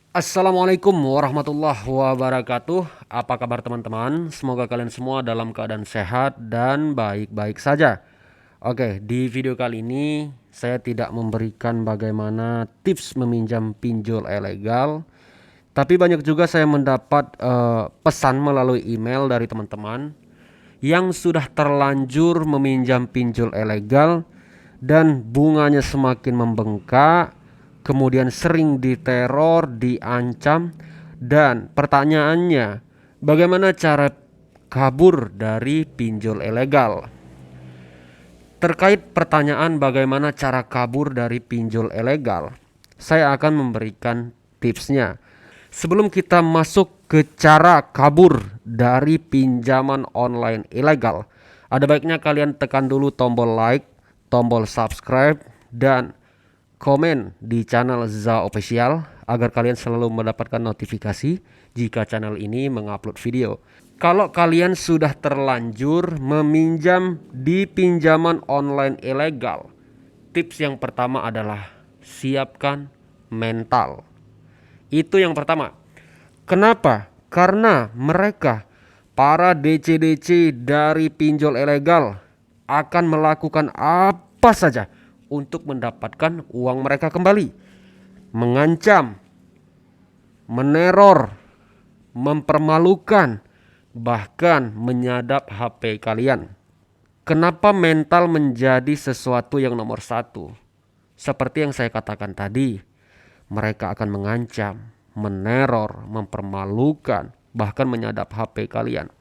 Assalamualaikum warahmatullahi wabarakatuh. Apa kabar teman-teman? Semoga kalian semua dalam keadaan sehat dan baik-baik saja. Oke, di video kali ini saya tidak memberikan bagaimana tips meminjam pinjol ilegal, tapi banyak juga saya mendapat pesan melalui email dari teman-teman yang sudah terlanjur meminjam pinjol ilegal dan bunganya semakin membengkak, kemudian sering diteror, diancam, dan pertanyaannya, bagaimana cara kabur dari pinjol ilegal? Terkait pertanyaan bagaimana cara kabur dari pinjol ilegal, saya akan memberikan tipsnya. Sebelum kita masuk ke cara kabur dari pinjaman online ilegal, ada baiknya kalian tekan dulu tombol like, tombol subscribe, dan komen di channel Za Official agar kalian selalu mendapatkan notifikasi jika channel ini mengupload video. Kalau kalian sudah terlanjur meminjam di pinjaman online ilegal, tips yang pertama adalah siapkan mental. Itu yang pertama. Kenapa? Karena mereka, para DC-DC dari pinjol ilegal, akan melakukan apa saja untuk mendapatkan uang mereka kembali. Mengancam, meneror, mempermalukan, bahkan menyadap HP kalian. Kenapa mental menjadi sesuatu yang nomor satu? Seperti yang saya katakan tadi, mereka akan mengancam, meneror, mempermalukan, bahkan menyadap HP kalian.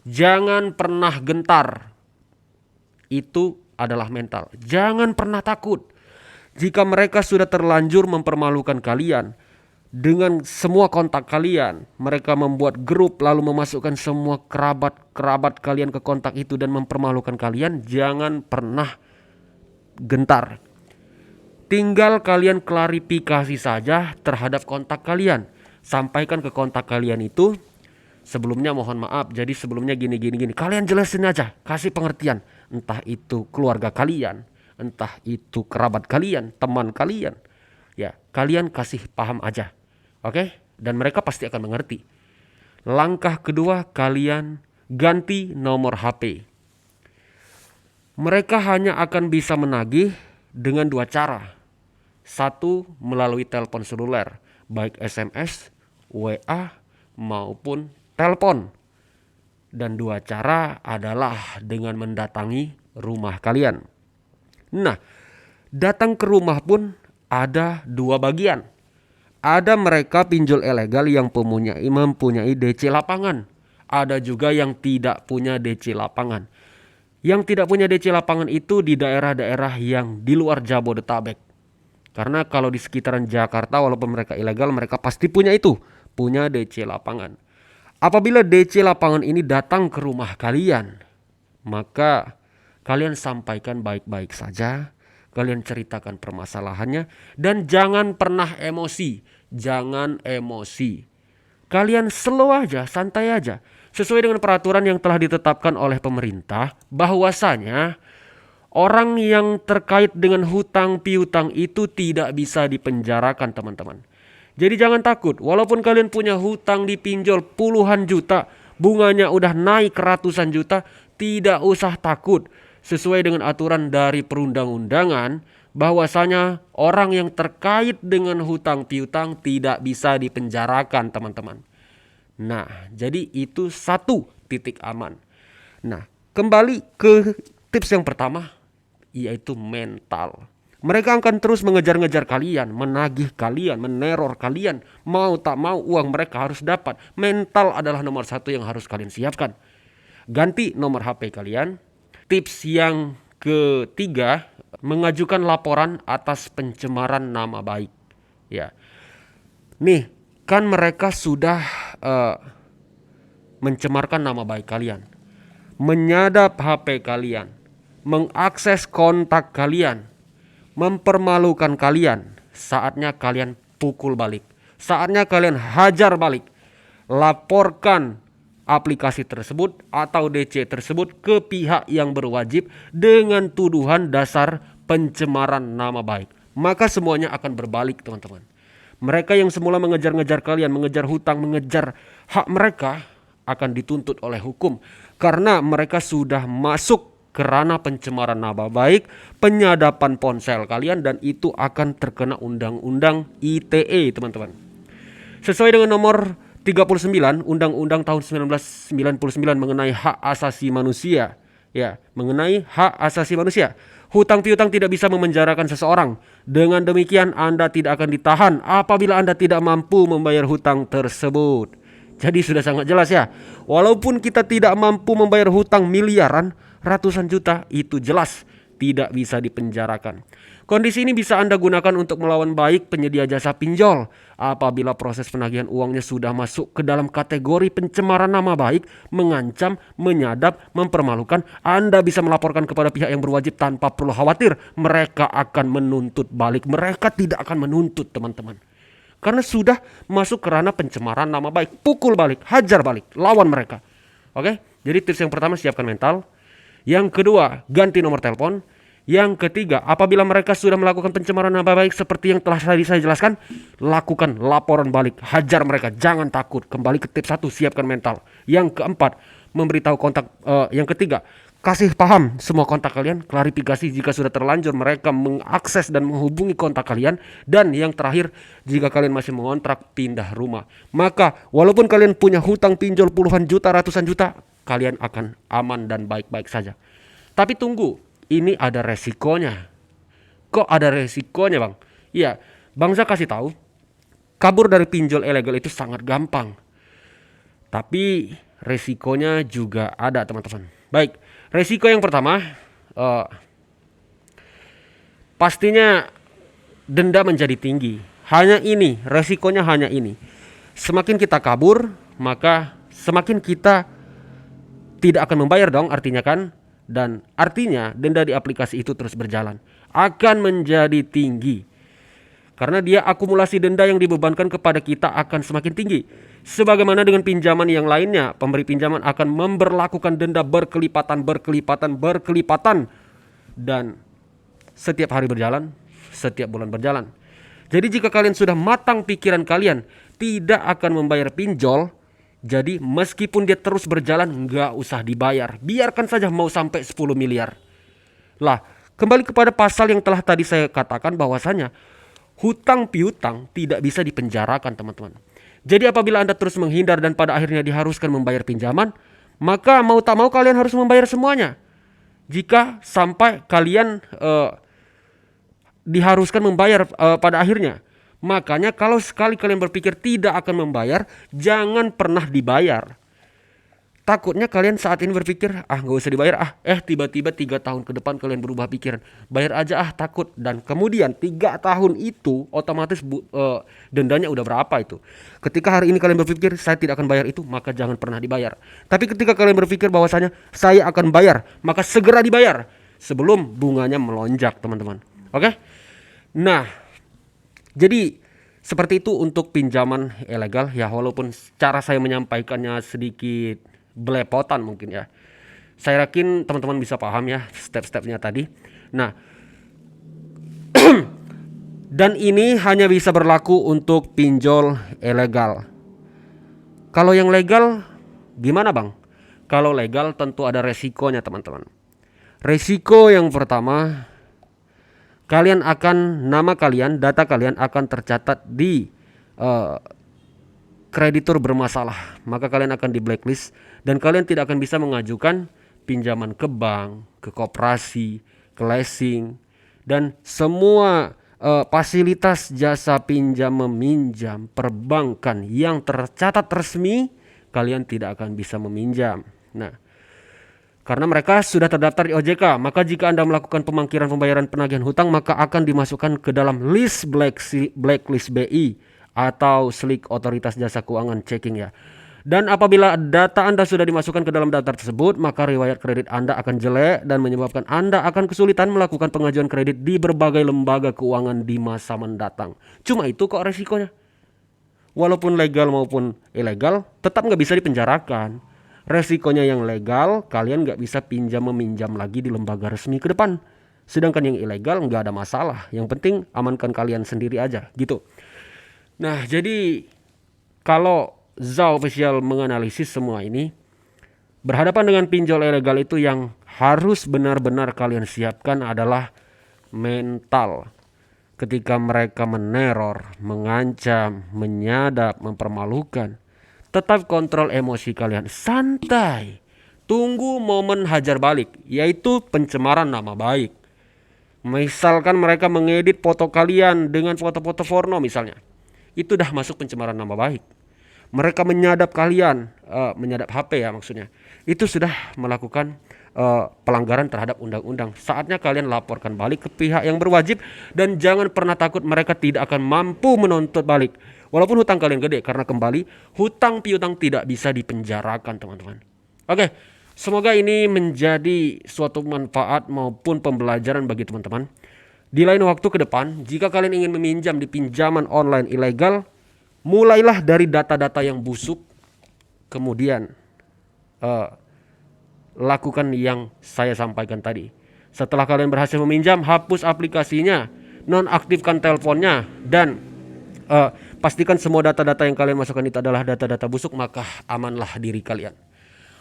Jangan pernah gentar. Itu adalah mental. Jangan pernah takut. Jika mereka sudah terlanjur mempermalukan kalian dengan semua kontak kalian, mereka membuat grup lalu memasukkan semua kerabat-kerabat kalian ke kontak itu dan mempermalukan kalian, jangan pernah gentar. Tinggal kalian klarifikasi saja terhadap kontak kalian. Sampaikan ke kontak kalian itu, sebelumnya mohon maaf, jadi sebelumnya gini. Kalian jelasin aja, kasih pengertian. Entah itu keluarga kalian, entah itu kerabat kalian, teman kalian. Ya, kalian kasih paham aja. Oke? Dan mereka pasti akan mengerti. Langkah kedua, kalian ganti nomor HP. Mereka hanya akan bisa menagih dengan dua cara. Satu, melalui telepon seluler, baik SMS, WA, maupun telepon. Dan dua cara adalah dengan mendatangi rumah kalian. Nah, datang ke rumah pun ada dua bagian. Ada mereka pinjol ilegal yang mempunyai DC lapangan. Ada juga yang tidak punya DC lapangan. Yang tidak punya DC lapangan itu di daerah-daerah yang di luar Jabodetabek. Karena kalau di sekitaran Jakarta walaupun mereka ilegal, mereka pasti punya itu. Punya DC lapangan. Apabila DC lapangan ini datang ke rumah kalian, maka kalian sampaikan baik-baik saja. Kalian ceritakan permasalahannya. Dan jangan pernah emosi. Jangan emosi. Kalian slow aja, santai aja. Sesuai dengan peraturan yang telah ditetapkan oleh pemerintah, bahwasanya orang yang terkait dengan hutang piutang itu tidak bisa dipenjarakan, teman-teman. Jadi jangan takut, walaupun kalian punya hutang dipinjol puluhan juta, bunganya udah naik ratusan juta, tidak usah takut. Sesuai dengan aturan dari perundang-undangan, bahwasanya orang yang terkait dengan hutang piutang tidak bisa dipenjarakan, teman-teman. Nah, jadi itu satu titik aman. Nah, kembali ke tips yang pertama, yaitu mental. Mereka akan terus mengejar-ngejar kalian, menagih kalian, meneror kalian. Mau tak mau uang mereka harus dapat. Mental adalah nomor satu yang harus kalian siapkan. Ganti nomor HP kalian. Tips yang ketiga, mengajukan laporan atas pencemaran nama baik. Ya, nih kan mereka sudah mencemarkan nama baik kalian, menyadap HP kalian, mengakses kontak kalian, mempermalukan kalian. Saatnya kalian pukul balik. Saatnya kalian hajar balik. Laporkan aplikasi tersebut atau DC tersebut ke pihak yang berwajib dengan tuduhan dasar pencemaran nama baik. Maka semuanya akan berbalik, teman-teman. Mereka yang semula mengejar-ngejar kalian, mengejar hutang, mengejar hak mereka, akan dituntut oleh hukum karena mereka sudah masuk ke ranah pencemaran nama baik, penyadapan ponsel kalian, dan itu akan terkena undang-undang ITE, teman-teman. Sesuai dengan nomor 39 Undang-Undang tahun 1999 mengenai hak asasi manusia. Ya, mengenai hak asasi manusia. Hutang piutang tidak bisa memenjarakan seseorang. Dengan demikian Anda tidak akan ditahan apabila Anda tidak mampu membayar hutang tersebut. Jadi sudah sangat jelas ya. Walaupun kita tidak mampu membayar hutang miliaran, ratusan juta, itu jelas tidak bisa dipenjarakan. Kondisi ini bisa Anda gunakan untuk melawan baik penyedia jasa pinjol. Apabila proses penagihan uangnya sudah masuk ke dalam kategori pencemaran nama baik, mengancam, menyadap, mempermalukan, Anda bisa melaporkan kepada pihak yang berwajib tanpa perlu khawatir. Mereka akan menuntut balik. Mereka tidak akan menuntut, teman-teman. Karena sudah masuk ke ranah pencemaran nama baik. Pukul balik, hajar balik, lawan mereka. Oke? Jadi tips yang pertama, siapkan mental. Yang kedua, ganti nomor telepon. Yang ketiga, apabila mereka sudah melakukan pencemaran nama baik seperti yang telah tadi saya jelaskan, lakukan laporan balik, hajar mereka, jangan takut. Kembali ke tips 1, siapkan mental. Yang keempat, memberitahu kontak. Yang ketiga, kasih paham semua kontak kalian, klarifikasi jika sudah terlanjur mereka mengakses dan menghubungi kontak kalian. Dan yang terakhir, jika kalian masih mengontrak, pindah rumah. Maka walaupun kalian punya hutang pinjol puluhan juta, ratusan juta, kalian akan aman dan baik-baik saja. Tapi tunggu, ini ada resikonya. Kok ada resikonya, Bang? Iya, Bang Zak kasih tahu, kabur dari pinjol ilegal itu sangat gampang. Tapi resikonya juga ada, teman-teman. Baik, resiko yang pertama, pastinya denda menjadi tinggi. Hanya ini, resikonya hanya ini. Semakin kita kabur, maka semakin kita tidak akan membayar dong, artinya kan. Dan artinya denda di aplikasi itu terus berjalan, akan menjadi tinggi. Karena dia akumulasi denda yang dibebankan kepada kita akan semakin tinggi. Sebagaimana dengan pinjaman yang lainnya, pemberi pinjaman akan memberlakukan denda berkelipatan. Dan setiap hari berjalan, setiap bulan berjalan. Jadi jika kalian sudah matang pikiran kalian tidak akan membayar pinjol, jadi meskipun dia terus berjalan, nggak usah dibayar. Biarkan saja mau sampai 10 miliar. Lah, kembali kepada pasal yang telah tadi saya katakan bahwasanya hutang piutang tidak bisa dipenjarakan, teman-teman. Jadi apabila Anda terus menghindar dan pada akhirnya diharuskan membayar pinjaman, maka mau tak mau kalian harus membayar semuanya. Jika sampai kalian diharuskan membayar pada akhirnya. Makanya kalau sekali kalian berpikir tidak akan membayar, jangan pernah dibayar. Takutnya kalian saat ini berpikir, gak usah dibayar, tiba-tiba 3 tahun ke depan kalian berubah pikiran, bayar aja takut. Dan kemudian 3 tahun itu otomatis dendanya udah berapa itu. Ketika hari ini kalian berpikir saya tidak akan bayar itu, maka jangan pernah dibayar. Tapi ketika kalian berpikir bahwasanya saya akan bayar, maka segera dibayar sebelum bunganya melonjak, teman-teman. Oke? Nah, jadi seperti itu untuk pinjaman ilegal ya, walaupun cara saya menyampaikannya sedikit belepotan mungkin ya. Saya yakin teman-teman bisa paham ya step-stepnya tadi. Nah, dan ini hanya bisa berlaku untuk pinjol ilegal. Kalau yang legal gimana, Bang? Kalau legal tentu ada resikonya, teman-teman. Resiko yang pertama, nama kalian, data kalian akan tercatat di kreditur bermasalah. Maka kalian akan di blacklist dan kalian tidak akan bisa mengajukan pinjaman ke bank, ke koperasi, ke leasing, dan semua fasilitas jasa pinjam meminjam perbankan yang tercatat resmi, kalian tidak akan bisa meminjam. Nah, karena mereka sudah terdaftar di OJK, maka jika Anda melakukan pemangkiran pembayaran penagihan hutang, maka akan dimasukkan ke dalam list blacklist BI atau SLIK, Otoritas Jasa Keuangan Checking ya. Dan apabila data Anda sudah dimasukkan ke dalam daftar tersebut, maka riwayat kredit Anda akan jelek dan menyebabkan Anda akan kesulitan melakukan pengajuan kredit di berbagai lembaga keuangan di masa mendatang. Cuma itu kok resikonya. Walaupun legal maupun ilegal, tetap nggak bisa dipenjarakan. Resikonya yang legal, kalian nggak bisa meminjam lagi di lembaga resmi ke depan. Sedangkan yang ilegal nggak ada masalah. Yang penting amankan kalian sendiri aja gitu. Nah, jadi kalau Zhao Official menganalisis semua ini, berhadapan dengan pinjol ilegal itu yang harus benar-benar kalian siapkan adalah mental. Ketika mereka meneror, mengancam, menyadap, mempermalukan, tetap kontrol emosi kalian. Santai. Tunggu momen hajar balik, yaitu pencemaran nama baik. Misalkan mereka mengedit foto kalian dengan foto-foto porno misalnya. Itu dah masuk pencemaran nama baik. Mereka menyadap kalian, menyadap HP ya maksudnya. Itu sudah melakukan pelanggaran terhadap undang-undang. Saatnya kalian laporkan balik ke pihak yang berwajib dan jangan pernah takut mereka tidak akan mampu menuntut balik. Walaupun hutang kalian gede, karena kembali hutang piutang tidak bisa dipenjarakan teman-teman. Oke, semoga ini menjadi suatu manfaat maupun pembelajaran bagi teman-teman. Di lain waktu ke depan, jika kalian ingin meminjam di pinjaman online ilegal, mulailah dari data-data yang busuk, kemudian lakukan yang saya sampaikan tadi. Setelah kalian berhasil meminjam, hapus aplikasinya, nonaktifkan teleponnya, dan pastikan semua data-data yang kalian masukkan itu adalah data-data busuk, maka amanlah diri kalian.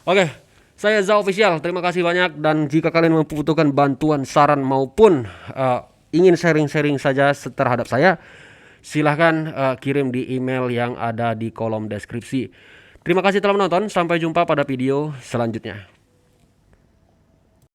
Oke, saya Zhao Official, terima kasih banyak. Dan jika kalian membutuhkan bantuan, saran maupun ingin sharing-sharing saja terhadap saya, silahkan kirim di email yang ada di kolom deskripsi. Terima kasih telah menonton, sampai jumpa pada video selanjutnya.